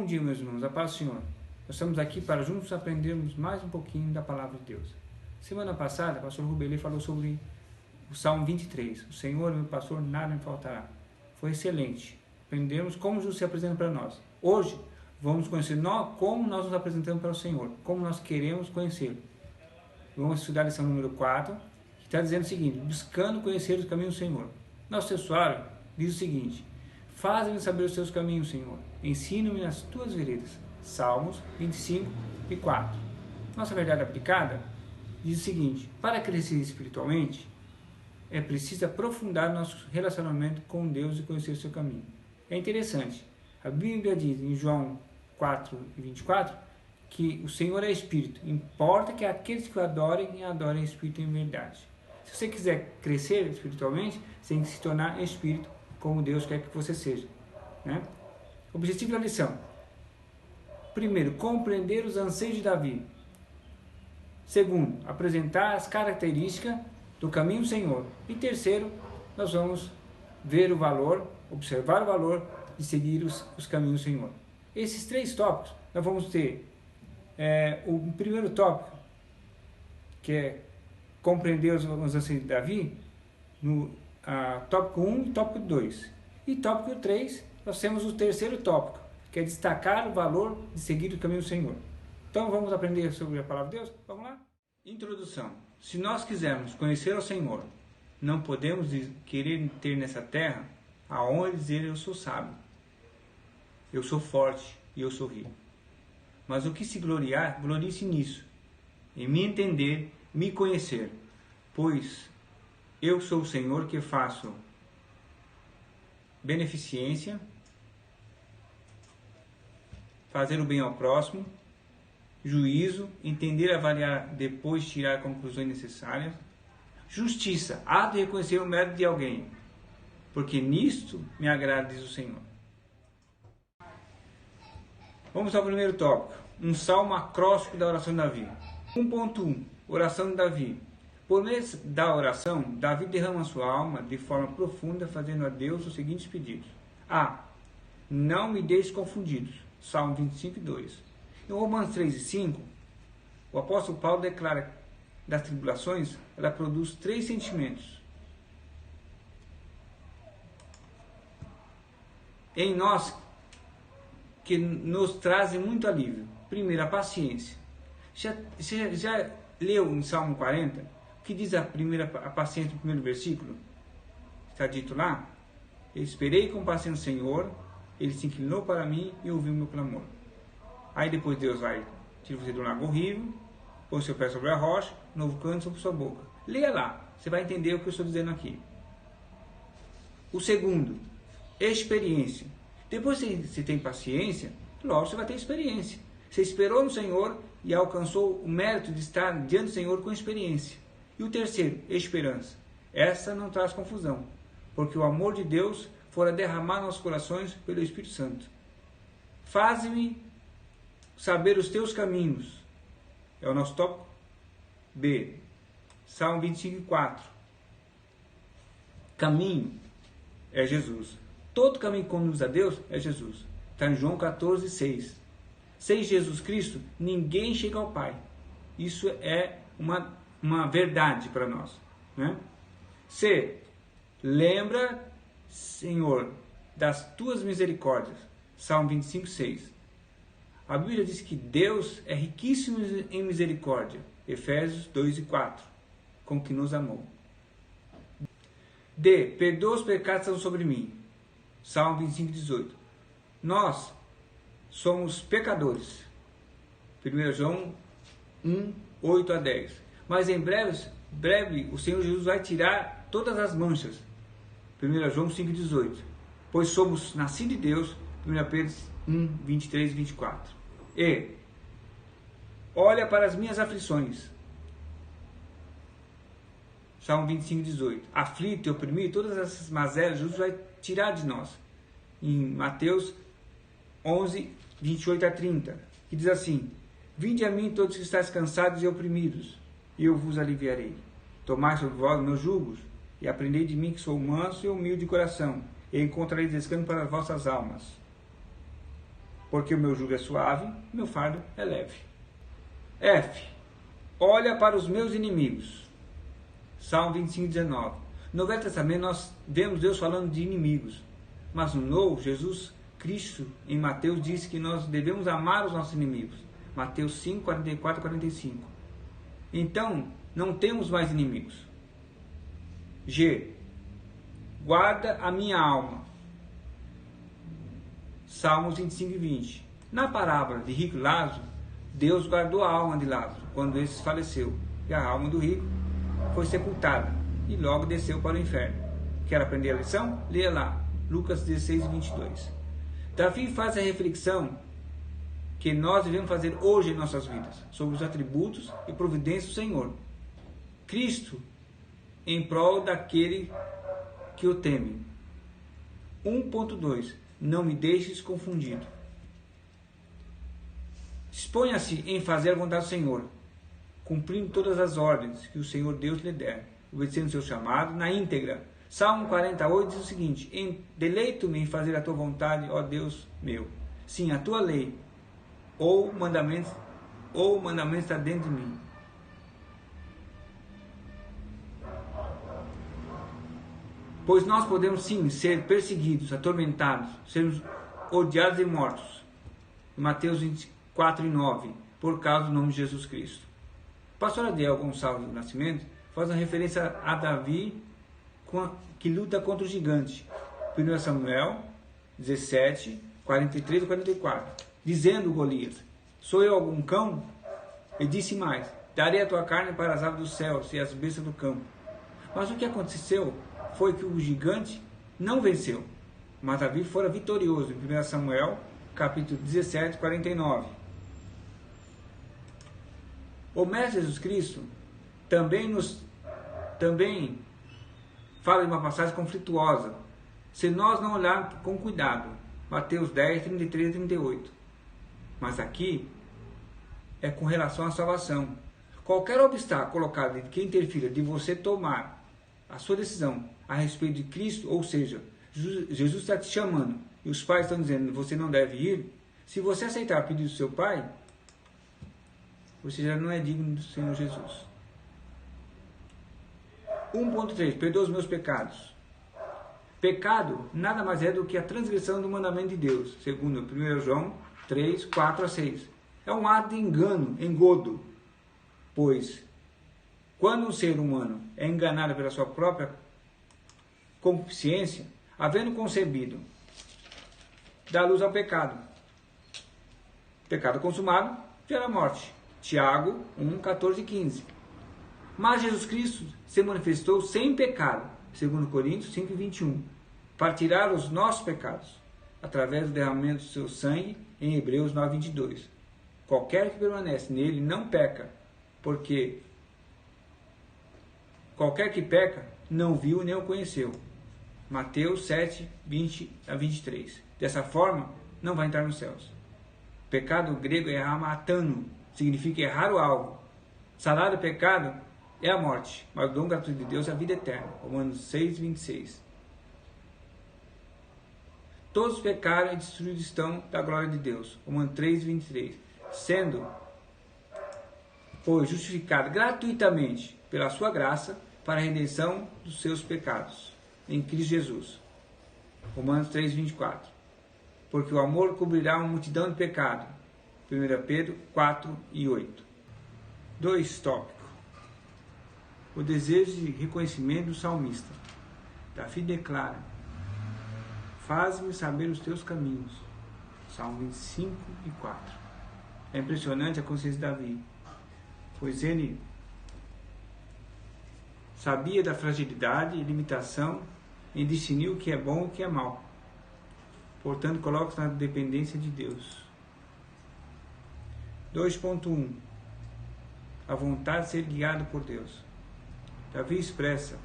Bom dia, meus irmãos, a paz do Senhor. Nós estamos aqui para juntos aprendermos mais um pouquinho da Palavra de Deus. Semana passada, o pastor Rubelê falou sobre o Salmo 23. O Senhor, meu pastor, nada me faltará. Foi excelente. Aprendemos como Jesus se apresenta para nós. Hoje, vamos conhecer como nós nos apresentamos para o Senhor, como nós queremos conhecê-lo. Vamos estudar a lição número 4, que está dizendo o seguinte: buscando conhecer os caminhos do Senhor. Nosso textuário diz o seguinte: faz-me saber os teus caminhos, Senhor. Ensina-me nas tuas veredas. Salmos 25 e 4. Nossa verdade aplicada diz o seguinte: para crescer espiritualmente, é preciso aprofundar nosso relacionamento com Deus e conhecer o seu caminho. É interessante. A Bíblia diz em João 4 e 24 que o Senhor é Espírito. Importa que aqueles que o adorem em Espírito em verdade. Se você quiser crescer espiritualmente, você tem que se tornar Espírito, como Deus quer que você seja, né? Objetivo da lição: primeiro, compreender os anseios de Davi. Segundo, apresentar as características do caminho do Senhor. E terceiro, nós vamos ver o valor, observar o valor de seguir os caminhos do Senhor. Esses três tópicos, nós vamos ter o primeiro tópico, que é compreender os anseios de Davi, no tópico 1 e tópico 2. E tópico 3, nós temos o terceiro tópico, que é destacar o valor de seguir o caminho do Senhor. Então vamos aprender sobre a palavra de Deus? Vamos lá? Introdução. Se nós quisermos conhecer o Senhor, não podemos querer ter nessa terra aonde dizer eu sou sábio, eu sou forte e eu sou rico. Mas o que se gloriar, glorie-se nisso, em me entender, me conhecer, pois eu sou o Senhor que faço beneficência, fazer o bem ao próximo, juízo, entender, avaliar, depois tirar conclusões necessárias, justiça, há de reconhecer o mérito de alguém, porque nisto me agrada, diz o Senhor. Vamos ao primeiro tópico, um salmo acróstico da oração de Davi. 1.1, oração de Davi. Por meio da oração, Davi derrama sua alma de forma profunda, fazendo a Deus os seguintes pedidos. A. Não me deixes confundidos. Salmo 25, 2. Em Romanos 3 e 5, o apóstolo Paulo declara que das tribulações, ela produz 3 sentimentos em nós que nos trazem muito alívio. Primeiro, a paciência. Você já leu em Salmo 40? O que diz a paciência no primeiro versículo? Está dito lá: eu esperei com paciência no Senhor, ele se inclinou para mim e ouviu meu clamor. Aí depois Deus vai tirar você do lago horrível, põe seu pé sobre a rocha, novo canto sobre sua boca. Leia lá, você vai entender o que eu estou dizendo aqui. O segundo, experiência. Depois que você tem paciência, logo você vai ter experiência. Você esperou no Senhor e alcançou o mérito de estar diante do Senhor com experiência. E o terceiro, esperança. Essa não traz confusão, porque o amor de Deus fora derramar nos nossos corações pelo Espírito Santo. Faze-me saber os teus caminhos. É o nosso tópico B. Salmo 25, 4. Caminho é Jesus. Todo caminho que conduz a Deus é Jesus. Está em João 14, 6. Sem Jesus Cristo, ninguém chega ao Pai. Isso é uma verdade para nós, né? C. Lembra, Senhor, das tuas misericórdias. Salmo 25, 6. A Bíblia diz que Deus é riquíssimo em misericórdia. Efésios 2 e 4. Com que nos amou. D. Perdoa os pecados que estão sobre mim. Salmo 25, 18. Nós somos pecadores. 1 João 1, 8 a 10. Mas em breve o Senhor Jesus vai tirar todas as manchas. 1 João 5, 18. Pois somos nascidos de Deus. 1 Pedro 1, 23 e 24. E olha para as minhas aflições. Salmo 25, 18. Aflito e oprimido, todas essas mazelas, Jesus vai tirar de nós. Em Mateus 11, 28 a 30. Que diz assim: vinde a mim todos que estáis cansados e oprimidos, e eu vos aliviarei. Tomai sobre vós meus jugos, e aprendei de mim que sou manso e humilde de coração, e encontrareis descanso para as vossas almas. porque o meu jugo é suave, meu fardo é leve. F. Olha para os meus inimigos. Salmo 25, 19. No Velho Testamento nós vemos Deus falando de inimigos, mas no Novo, Jesus Cristo em Mateus disse que nós devemos amar os nossos inimigos. Mateus 5, 44 e 45. Então, não temos mais inimigos. G. Guarda a minha alma. Salmos 25 e 20. Na parábola de rico e Lázaro, Deus guardou a alma de Lázaro quando esse faleceu, e a alma do rico foi sepultada e logo desceu para o inferno. Quer aprender a lição? Leia lá, Lucas 16 e 22. Davi faz a reflexão que nós devemos fazer hoje em nossas vidas, sobre os atributos e providências do Senhor. Cristo em prol daquele que o teme. 1.2. Não me deixes confundido. Exponha-se em fazer a vontade do Senhor, cumprindo todas as ordens que o Senhor Deus lhe der, obedecendo o seu chamado na íntegra. Salmo 48 diz o seguinte: deleito-me em fazer a tua vontade, ó Deus meu. Sim, a tua lei, ou mandamento está dentro de mim. Pois nós podemos sim ser perseguidos, atormentados, sermos odiados e mortos. Mateus 24 e 9, por causa do nome de Jesus Cristo. O pastor Adiel Gonçalves do Nascimento faz uma referência a Davi que luta contra o gigante. 1 Samuel 17, 43 e 44. Dizendo Golias: sou eu algum cão? E disse mais: darei a tua carne para as aves dos céus e as bestas do campo. Mas o que aconteceu foi que o gigante não venceu, mas Davi fora vitorioso. Em 1 Samuel capítulo 17, 49. O Mestre Jesus Cristo também fala de uma passagem conflituosa, se nós não olharmos com cuidado. Mateus 10, 33 e 38. Mas aqui é com relação à salvação. Qualquer obstáculo colocado que interfira de você tomar a sua decisão a respeito de Cristo, ou seja, Jesus está te chamando e os pais estão dizendo que você não deve ir, se você aceitar o pedido do seu pai, você já não é digno do Senhor Jesus. 1.3. Perdoa os meus pecados. Pecado nada mais é do que a transgressão do mandamento de Deus, segundo 1 João 3, 4 a 6. É um ato de engano, engodo, pois quando um ser humano é enganado pela sua própria consciência, havendo concebido, dá luz ao pecado. Pecado consumado gera morte. Tiago 1, 14 e 15. Mas Jesus Cristo se manifestou sem pecado, segundo Coríntios 5 e 21, para tirar os nossos pecados, através do derramamento do seu sangue, em Hebreus 9, 22. Qualquer que permanece nele não peca, porque qualquer que peca não viu nem o conheceu. Mateus 7, 20 a 23. Dessa forma, não vai entrar nos céus. Pecado grego é hamatano, significa errar o alvo. Salário do pecado é a morte, mas o dom gratuito de Deus é a vida eterna. Romanos 6, 26. Todos pecaram e destruídos estão da glória de Deus. Romanos 3, 23. Sendo, pois, justificado gratuitamente pela sua graça para a redenção dos seus pecados em Cristo Jesus. Romanos 3, 24. Porque o amor cobrirá uma multidão de pecados. 1 Pedro 4 e 8. 2. Tópico. O desejo de reconhecimento do salmista. Davi declara: faz-me saber os teus caminhos. Salmo 25 e 4. É impressionante a consciência de Davi, pois ele sabia da fragilidade e limitação em discernir o que é bom e o que é mal. Portanto, coloca-se na dependência de Deus. 2.1. A vontade de ser guiado por Deus. Davi expressa: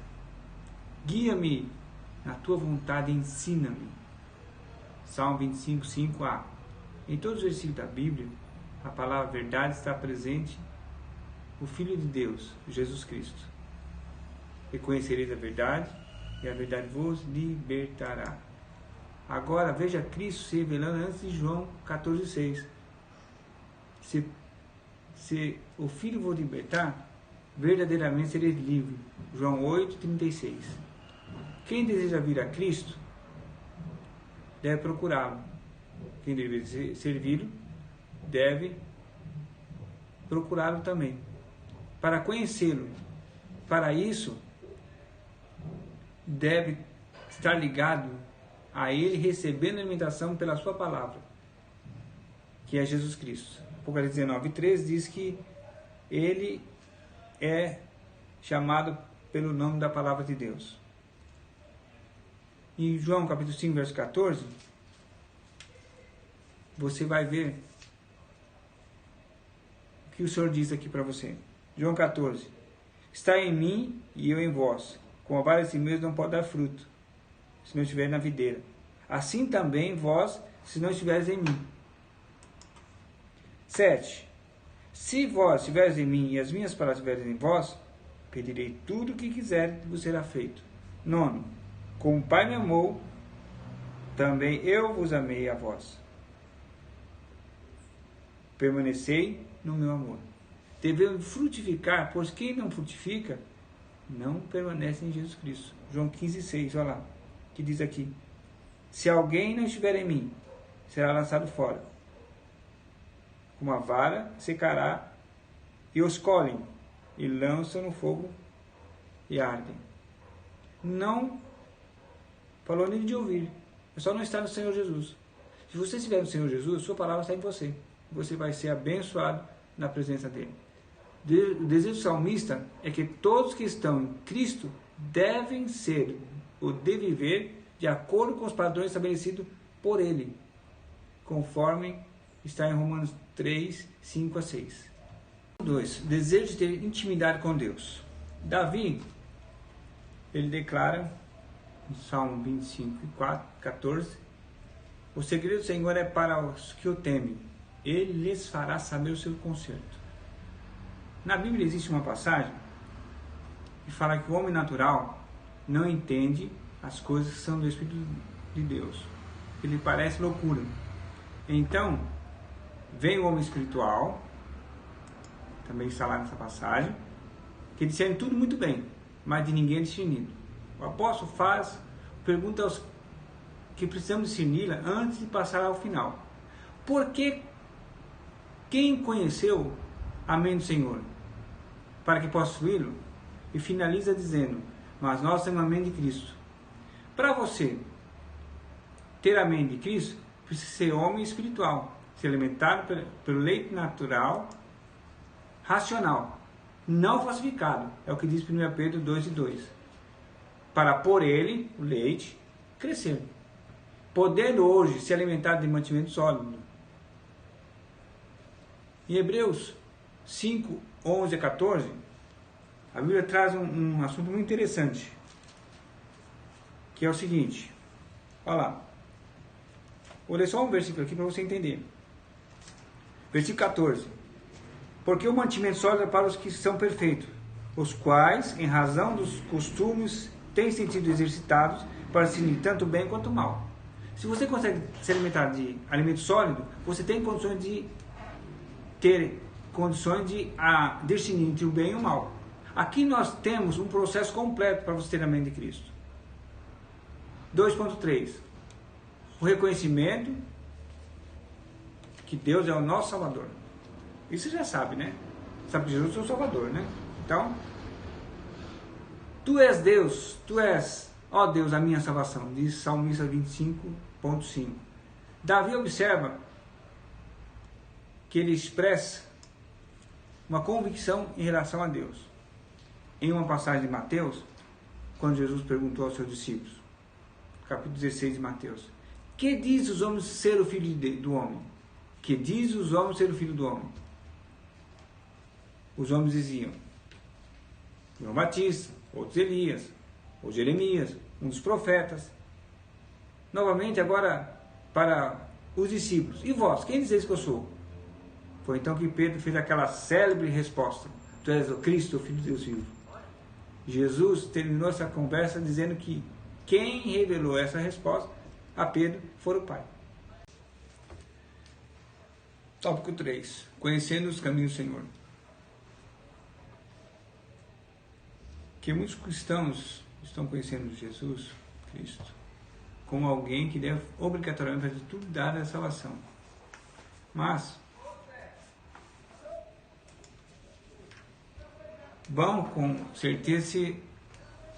guia-me na tua vontade e ensina-me. Salmo 25, 5a. Em todos os versículos da Bíblia, a palavra verdade está presente, o Filho de Deus, Jesus Cristo. Reconhecereis a verdade, e a verdade vos libertará. Agora veja Cristo se revelando antes de João 14,6. Se o Filho vos libertar, verdadeiramente sereis livre. João 8,36. Quem deseja vir a Cristo deve procurá-lo. Quem deve servi-lo deve procurá-lo também. Para conhecê-lo, para isso, deve estar ligado a Ele, recebendo alimentação pela sua palavra, que é Jesus Cristo. Apocalipse 19,3 diz que Ele é chamado pelo nome da palavra de Deus. Em João capítulo 5, verso 14, você vai ver o que o Senhor diz aqui para você. João 14. Está em mim e eu em vós. Com a vara de si mesmo não pode dar fruto, se não estiver na videira. Assim também vós, se não estiveres em mim. 7. Se vós estiveres em mim e as minhas palavras estiverem em vós, pedirei tudo o que quiser e vos será feito. 9. Como o Pai me amou, também eu vos amei a vós. Permanecei no meu amor. Devemos frutificar, pois quem não frutifica, não permanece em Jesus Cristo. João 15,6, olha lá, que diz aqui. Se alguém não estiver em mim, será lançado fora. Uma vara secará, e os colhem, e lançam no fogo, e ardem. Não falou nem de ouvir, é só não estar no Senhor Jesus. Se você estiver no Senhor Jesus, sua palavra está em você. Você vai ser abençoado na presença dele. O desejo do salmista é que todos que estão em Cristo devem ser ou devem viver de acordo com os padrões estabelecidos por ele, conforme está em Romanos 3, 5 a 6. 2. Desejo de ter intimidade com Deus. Davi, ele declara em Salmo 25, 14, o segredo do Senhor é para os que o temem, ele lhes fará saber o seu conserto. Na Bíblia existe uma passagem que fala que o homem natural não entende as coisas que são do Espírito de Deus. Ele parece loucura. Então, vem o homem espiritual, também está lá nessa passagem, que discerne tudo muito bem, mas de ninguém é discernido. O apóstolo pergunta aos que precisamos discerni-la antes de passar ao final. Porque quem conheceu a mente do Senhor, para que possa possuí-lo? E finaliza dizendo, mas nós temos a mente de Cristo. Para você ter a mente de Cristo, precisa ser homem espiritual, ser alimentado pelo leite natural, racional, não falsificado. É o que diz 1 Pedro 2:2. Para por ele, o leite, crescer. Podendo hoje se alimentar de mantimento sólido. Em Hebreus 5, 11 a 14, a Bíblia traz um assunto muito interessante, que é o seguinte, olha lá, vou ler só um versículo aqui para você entender. Versículo 14, porque o mantimento sólido é para os que são perfeitos, os quais, em razão dos costumes, têm sentido exercitados para discernir tanto bem quanto mal. Se você consegue se alimentar de alimento sólido, você tem condições de discernir entre o bem e o mal. Aqui nós temos um processo completo para você ter a mente de Cristo. 2.3. O reconhecimento que Deus é o nosso Salvador. Isso você já sabe, né? Sabe que Jesus é o Salvador, né? Então, tu és Deus, tu és, ó Deus, a minha salvação, diz Salmista 25.5. Davi observa que ele expressa uma convicção em relação a Deus. Em uma passagem de Mateus, quando Jesus perguntou aos seus discípulos, capítulo 16 de Mateus, que diz os homens ser o filho do homem? Que diz os homens ser o filho do homem? Os homens diziam, João Batista, outros Elias, ou Jeremias, um dos profetas. Novamente agora para os discípulos, e vós, quem dizeis que eu sou? Foi então que Pedro fez aquela célebre resposta, tu és o Cristo, o Filho de Deus vivo. Jesus terminou essa conversa dizendo que quem revelou essa resposta a Pedro foram o Pai. Tópico 3. Conhecendo os caminhos do Senhor. Que muitos cristãos estão conhecendo Jesus Cristo como alguém que deve obrigatoriamente fazer tudo dado a salvação. Mas vão com certeza,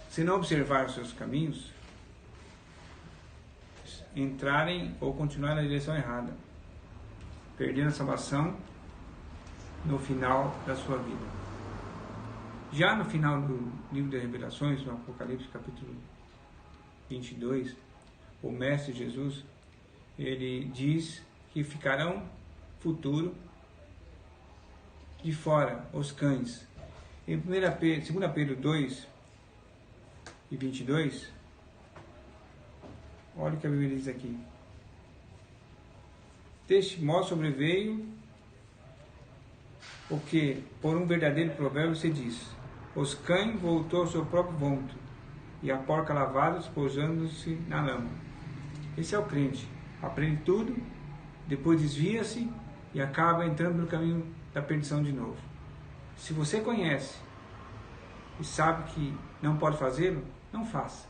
se não observar os seus caminhos, entrarem ou continuar na direção errada, perdendo a salvação no final da sua vida. Já no final do livro das Revelações, no Apocalipse capítulo 22, o Mestre Jesus, ele diz que ficarão futuro de fora os cães. Em 2 Pedro 2 e 22, olha o que a Bíblia diz aqui. Deste modo sobreveio o que, por um verdadeiro provérbio, se diz: os cães voltou ao seu próprio vômito, e a porca lavada despojando-se na lama. Esse é o crente. Aprende tudo, depois desvia-se e acaba entrando no caminho da perdição de novo. Se você conhece e sabe que não pode fazê-lo, não faça.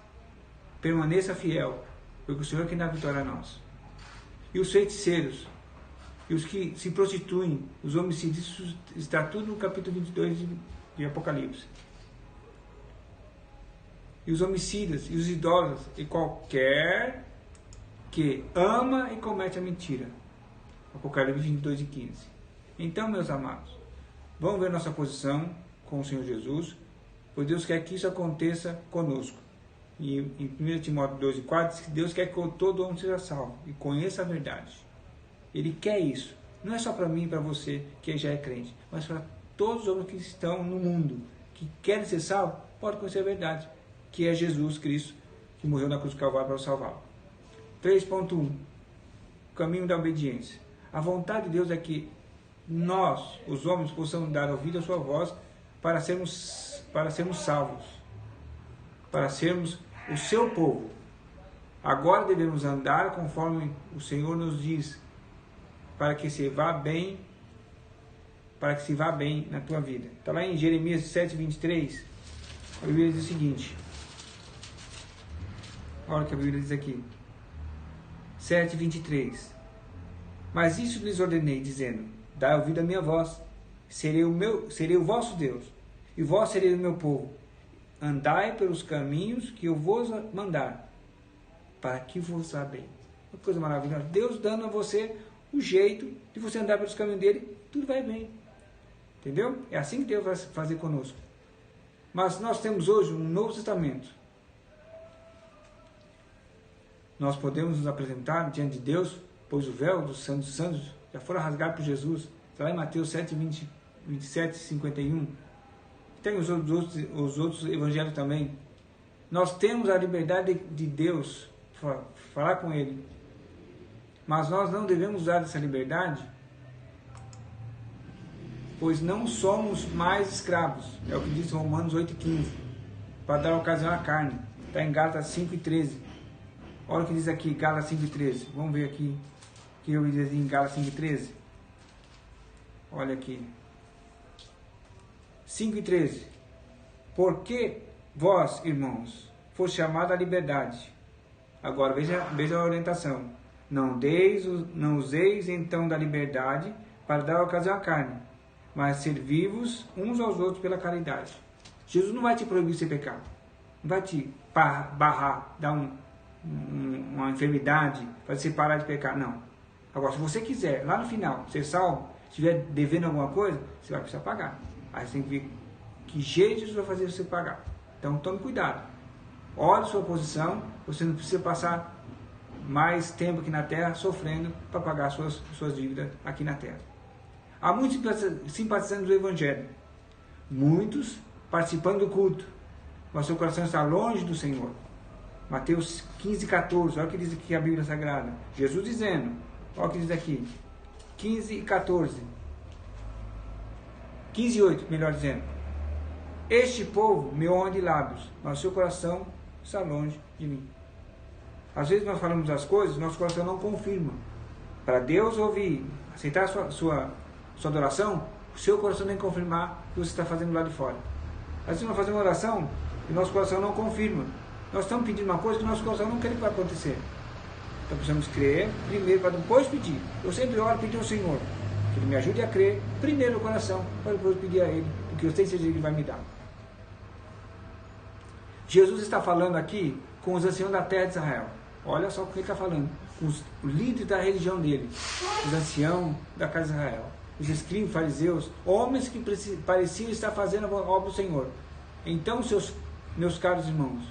Permaneça fiel, porque o Senhor é quem dá a vitória a nós. E os feiticeiros, e os que se prostituem, os homicídios, isso está tudo no capítulo 22 de Apocalipse. E os homicidas, e os idólatras, e qualquer que ama e comete a mentira. Apocalipse 22 e 15. Então, meus amados, vamos ver nossa posição com o Senhor Jesus, pois Deus quer que isso aconteça conosco. E em 1 Timóteo 2 e 4 diz que Deus quer que todo homem seja salvo e conheça a verdade. Ele quer isso. Não é só para mim e para você que já é crente, mas para todos os homens que estão no mundo, que querem ser salvos, podem conhecer a verdade, que é Jesus Cristo, que morreu na cruz do Calvário para o salvá-lo. 3.1. O caminho da obediência. A vontade de Deus é que nós, os homens, possamos dar ouvido à sua voz para sermos salvos, para sermos o seu povo. Agora devemos andar conforme o Senhor nos diz, para que se vá bem na tua vida. Está lá em Jeremias 7:23, a Bíblia diz o seguinte. Olha o que a Bíblia diz aqui. 7:23. Mas isso lhes ordenei, dizendo: dai ouvido à minha voz, serei o vosso Deus, e vós sereis o meu povo. Andai pelos caminhos que eu vos mandar, para que vos vá bem. Uma coisa maravilhosa. Deus dando a você o jeito de você andar pelos caminhos dele, tudo vai bem. Entendeu? É assim que Deus vai fazer conosco. Mas nós temos hoje um Novo Testamento. Nós podemos nos apresentar diante de Deus, pois o véu dos santos já foi rasgado por Jesus. Está lá em Mateus 7, 27 e 51. Tem os outros evangelhos também. Nós temos a liberdade de Deus falar com Ele. Mas nós não devemos usar essa liberdade, pois não somos mais escravos. É o que diz Romanos 8,15. Para dar ocasião à carne. Está em Gálatas 5:13. Olha o que diz aqui, Gálatas 5:13. Vamos ver aqui o que eu diz em Gálatas 5:13. Olha aqui. 5:13. Porque vós, irmãos, foste chamados à liberdade. Agora veja a orientação. Não useis então da liberdade para dar ocasião à carne, mas servi-vos uns aos outros pela caridade. Jesus não vai te proibir de pecar. Não vai te barrar, dar uma enfermidade para você parar de pecar, não. Agora, se você quiser, lá no final, ser salvo, se estiver devendo alguma coisa, você vai precisar pagar. Aí você tem que ver que jeito Jesus vai fazer você pagar. Então, tome cuidado. Olhe sua posição, você não precisa passar mais tempo aqui na terra sofrendo para pagar suas dívidas aqui na terra. Há muitos simpatizantes do Evangelho, muitos participando do culto, mas seu coração está longe do Senhor. Mateus 15:14, olha o que diz aqui a Bíblia Sagrada. Jesus dizendo, olha o que diz aqui, 15:14, 15:8, melhor dizendo. Este povo me honra de lábios, mas seu coração está longe de mim. Às vezes nós falamos as coisas, nosso coração não confirma. Para Deus ouvir, aceitar a sua adoração, o seu coração tem que confirmar o que você está fazendo lá de fora. Às vezes nós fazemos uma oração e nosso coração não confirma. Nós estamos pedindo uma coisa que nosso coração não quer que vai acontecer. Então precisamos crer primeiro para depois pedir. Eu sempre oro e pedir ao Senhor que Ele me ajude a crer primeiro no coração, para depois pedir a Ele, porque eu tenho certeza que Ele vai me dar. Jesus está falando aqui com os anciãos da terra de Israel. Olha só o que ele está falando. Com os líderes da religião dele, os anciãos da casa de Israel, os escribas, fariseus, homens que pareciam estar fazendo a obra do Senhor. Então, meus caros irmãos,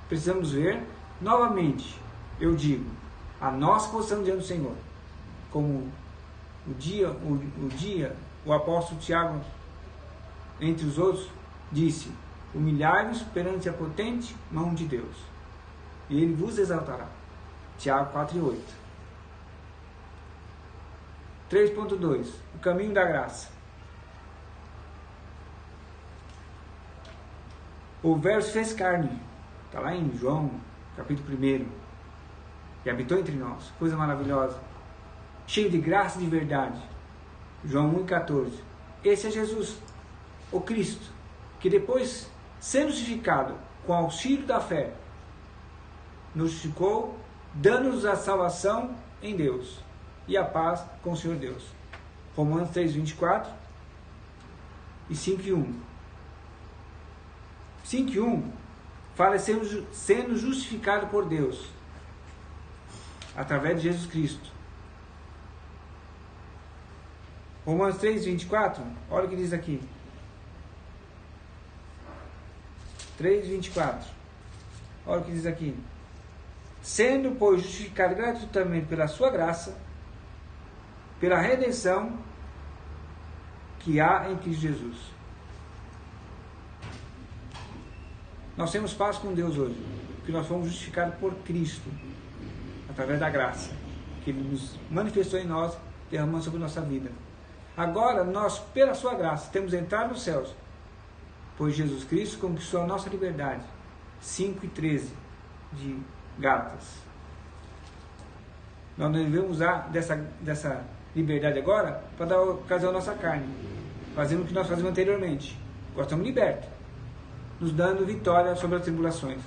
precisamos ver novamente, eu digo, a nossa posição diante do Senhor. Como o apóstolo Tiago, entre os outros, disse: humilhai-vos perante a potente mão de Deus, e Ele vos exaltará. Tiago 4:8. 3.2. O caminho da graça. O verso fez carne. Está lá em João, capítulo 1. E habitou entre nós. Coisa maravilhosa. Cheio de graça e de verdade. João 1:14. Esse é Jesus, o Cristo, que depois, sendo justificado com auxílio da fé, nos justificou, dando-nos a salvação em Deus e a paz com o Senhor Deus. Romanos 3:24 e 5:1. 5:1 fala sendo justificado por Deus através de Jesus Cristo. Romanos 3:24, olha o que diz aqui. 3:24. Olha o que diz aqui. Sendo, pois, justificado gratuitamente pela sua graça, pela redenção que há em Cristo Jesus. Nós temos paz com Deus hoje, porque nós fomos justificados por Cristo, através da graça que Ele nos manifestou em nós, derramando sobre a nossa vida. Agora, nós, pela sua graça, temos entrado nos céus, pois Jesus Cristo conquistou a nossa liberdade. 5:13 de Gálatas. Nós não devemos usar dessa liberdade agora para dar ocasião à nossa carne, fazendo o que nós fazíamos anteriormente. Nós estamos libertos, nos dando vitória sobre as tribulações.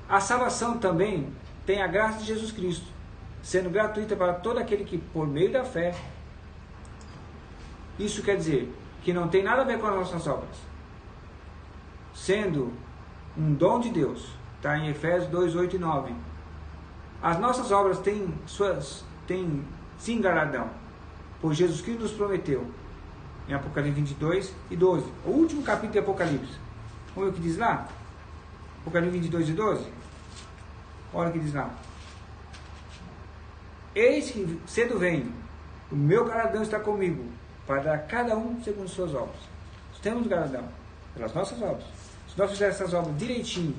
A salvação também tem a graça de Jesus Cristo, sendo gratuita para todo aquele que, por meio da fé, isso quer dizer que não tem nada a ver com as nossas obras, sendo um dom de Deus. Está em Efésios 2:8 e 9. As nossas obras têm sim galardão, pois Jesus Cristo nos prometeu, em Apocalipse 22:12, o último capítulo de Apocalipse. Vamos ver o que diz lá? Apocalipse 22:12. Olha o que diz lá. Eis que cedo venho, o meu galardão está comigo, para dar a cada um segundo suas obras. Nós temos galardão pelas nossas obras. Se nós fizermos essas obras direitinho,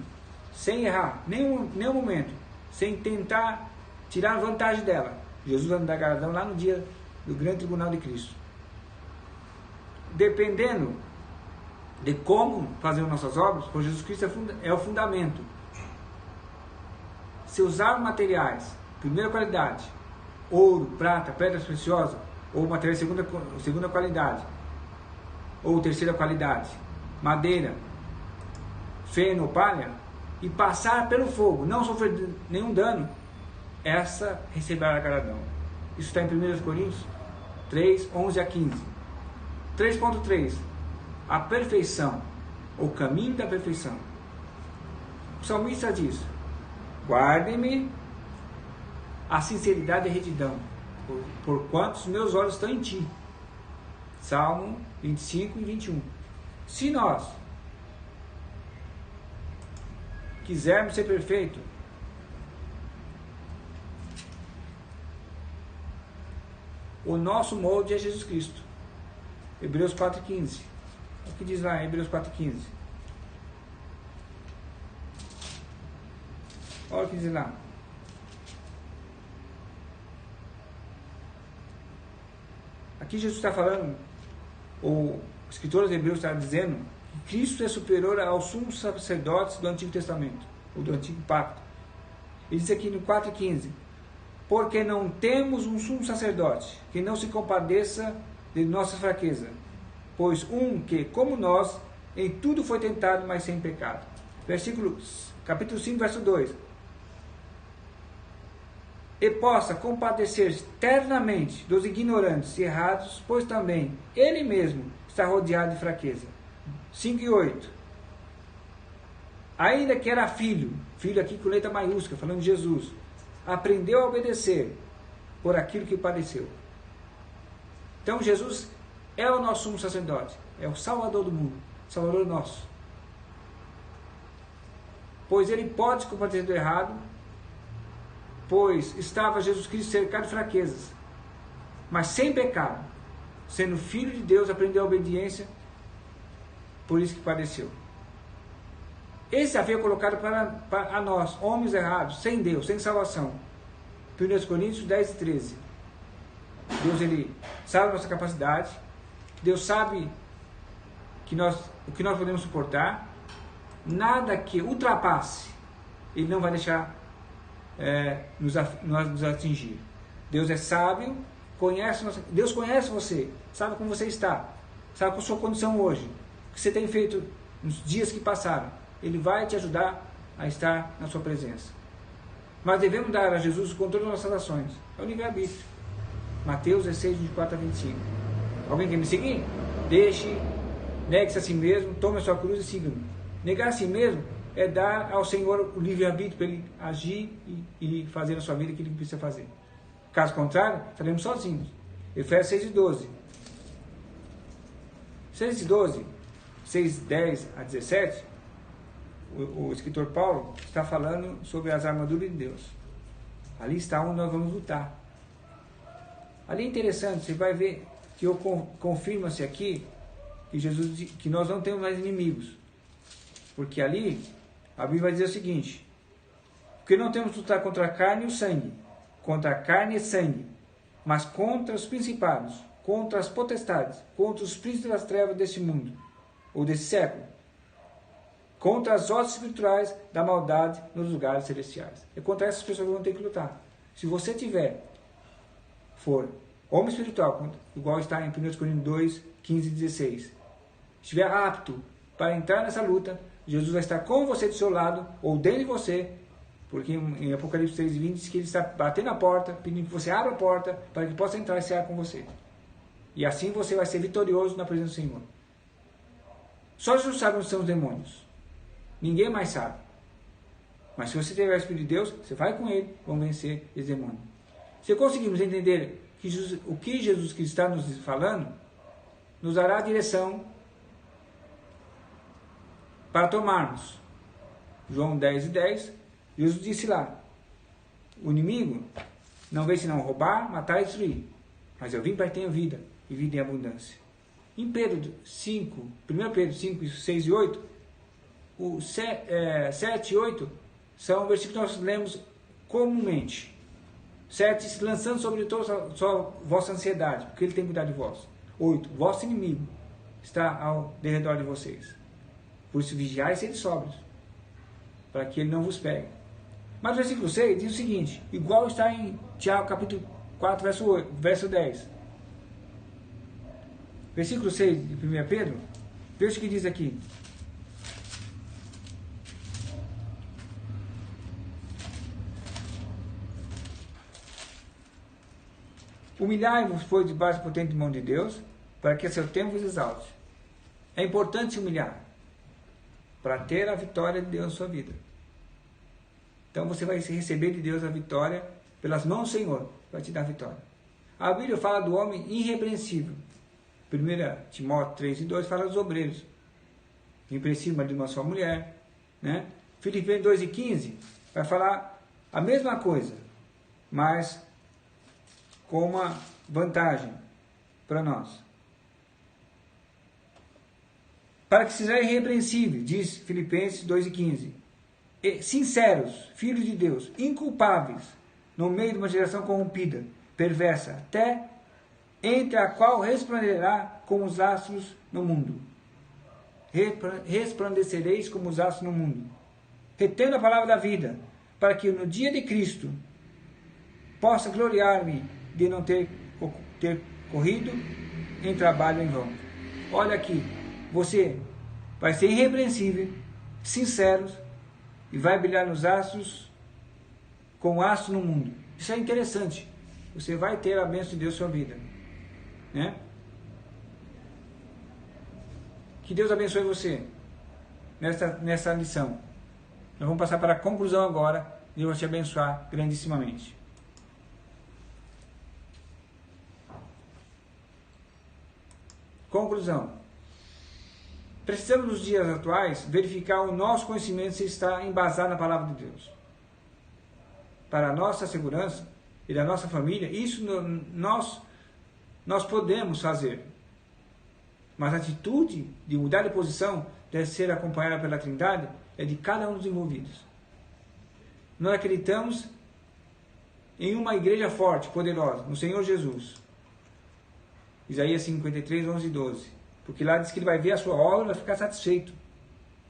sem errar, nenhum momento, sem tentar tirar vantagem dela, Jesus vai nos dar galardão lá no dia do grande tribunal de Cristo. Dependendo de como fazer nossas obras, pois Jesus Cristo é o fundamento. Se usar materiais de primeira qualidade, ouro, prata, pedras preciosas, ou materiais de segunda qualidade, ou terceira qualidade, madeira, feno ou palha, e passar pelo fogo, não sofrer nenhum dano, essa receberá galardão. Isso está em 1 Coríntios 3:11 a 15. 3.3. A perfeição, o caminho da perfeição. O salmista diz: guarde-me a sinceridade e a retidão, por quanto os meus olhos estão em ti. Salmo 25 e 21. Se nós quisermos ser perfeitos, o nosso molde é Jesus Cristo. Hebreus 4:15. O que diz lá em Hebreus 4:15? Olha o que diz lá. Aqui Jesus está falando, o escritor de Hebreus está dizendo que Cristo é superior aos sumos sacerdotes do Antigo Testamento, ou do Antigo Pacto. Ele diz aqui no 4,15: porque não temos um sumo sacerdote que não se compadeça de nossa fraqueza, pois um que, como nós, em tudo foi tentado, mas sem pecado. Capítulo 5, verso 2: e possa compadecer ternamente dos ignorantes e errados, pois também ele mesmo está rodeado de fraqueza. 5 e 8: ainda que era filho aqui com letra maiúscula, falando de Jesus, aprendeu a obedecer por aquilo que padeceu. Então Jesus é o nosso sumo sacerdote, é o Salvador do mundo, Salvador nosso. Pois ele pode se compadecer do errado, pois estava Jesus Cristo cercado de fraquezas, mas sem pecado, sendo filho de Deus, aprendeu a obediência, por isso que padeceu. Esse desafio é colocado para nós, homens errados, sem Deus, sem salvação. 1 Coríntios 10 e 13. Deus, ele sabe a nossa capacidade, Deus sabe o que nós podemos suportar, nada que ultrapasse, ele não vai deixar nos atingir. Deus é sábio, Deus conhece você, sabe como você está, sabe qual a sua condição hoje, o que você tem feito nos dias que passaram. Ele vai te ajudar a estar na sua presença. Mas devemos dar a Jesus o controle das nossas ações. É o livre-arbítrio. Mateus 16, 24 a 25. Alguém quer me seguir? Negue-se a si mesmo, tome a sua cruz e siga-me. Negar a si mesmo é dar ao Senhor o livre-arbítrio para Ele agir e fazer na sua vida aquilo que precisa fazer. Caso contrário, estaremos sozinhos. Efésios 6 e 12. 6 e 12, 6, 10 a 17, o escritor Paulo está falando sobre as armaduras de Deus. Ali está onde nós vamos lutar. Ali é interessante, você vai ver que confirma-se aqui que nós não temos mais inimigos. Porque ali a Bíblia vai dizer o seguinte: porque não temos que lutar contra a carne e o sangue, contra a carne e sangue, mas contra os principados, contra as potestades, contra os príncipes das trevas deste mundo, ou desse século, contra as hostes espirituais da maldade nos lugares celestiais. É contra essas pessoas que vão ter que lutar. Se você for homem espiritual, igual está em 1 Coríntios 2, 15 e 16, estiver apto para entrar nessa luta, Jesus vai estar com você do seu lado, ou dentro de você, porque em Apocalipse 3 e 20 diz que ele está batendo a porta, pedindo que você abra a porta, para que possa entrar e cear com você. E assim você vai ser vitorioso na presença do Senhor. Só Jesus sabe onde são os demônios. Ninguém mais sabe. Mas se você tiver o Espírito de Deus, você vai com ele, vão vencer esse demônio. Se conseguirmos entender o que Jesus Cristo está nos falando, nos dará a direção para tomarmos. João 10 e 10, Jesus disse lá: o inimigo não veio senão roubar, matar e destruir, mas eu vim para que tenha vida, e vida em abundância. Em Pedro 5, 1 Pedro 5, 6 e 8, o 7 e 8 são versículos que nós lemos comumente. 7, lançando sobre toda a vossa ansiedade, porque ele tem cuidado de vós. 8, vosso inimigo está ao redor de vocês. Por isso vigiai e sede sóbrios, para que ele não vos pegue. Mas o versículo 6 diz o seguinte, igual está em Tiago capítulo 4, verso 10. Versículo 6 de 1 Pedro, veja o que diz aqui. Humilhai-vos, pois, debaixo da potente mão de Deus, para que a seu tempo vos exalte. É importante se humilhar, para ter a vitória de Deus na sua vida. Então você vai receber de Deus a vitória pelas mãos do Senhor, vai te dar a vitória. A Bíblia fala do homem irrepreensível. 1 Timóteo 3 e 2 fala dos obreiros. Irrepreensível de uma só mulher. Né? Filipenses 2 e 15 vai falar a mesma coisa, mas com uma vantagem para nós. Para que sejam irrepreensíveis, diz Filipenses 2 e 15, e sinceros, filhos de Deus, inculpáveis, no meio de uma geração corrompida, perversa, até entre a qual resplandecerá como os astros no mundo. Resplandecereis como os astros no mundo, retendo a palavra da vida, para que no dia de Cristo possa gloriar-me de não ter corrido em trabalho em vão. Olha aqui, você vai ser irrepreensível, sincero, e vai brilhar nos astros, com astros no mundo. Isso é interessante. Você vai ter a bênção de Deus na sua vida, né? Que Deus abençoe você nessa lição. Nós vamos passar para a conclusão agora. Deus vai te abençoar grandissimamente. Conclusão. Precisamos nos dias atuais verificar o nosso conhecimento se está embasado na palavra de Deus. Para a nossa segurança e da nossa família, isso nós podemos fazer. Mas a atitude de mudar de posição deve ser acompanhada pela Trindade, é de cada um dos envolvidos. Nós acreditamos em uma igreja forte, poderosa, no Senhor Jesus. Isaías 53, 11 e 12. Porque lá diz que ele vai ver a sua obra e vai ficar satisfeito.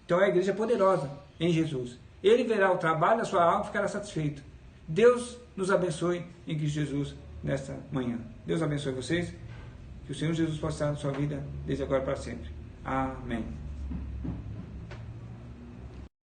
Então é a igreja poderosa em Jesus. Ele verá o trabalho da sua alma e ficará satisfeito. Deus nos abençoe em Cristo Jesus nesta manhã. Deus abençoe vocês. Que o Senhor Jesus possa estar na sua vida desde agora para sempre. Amém.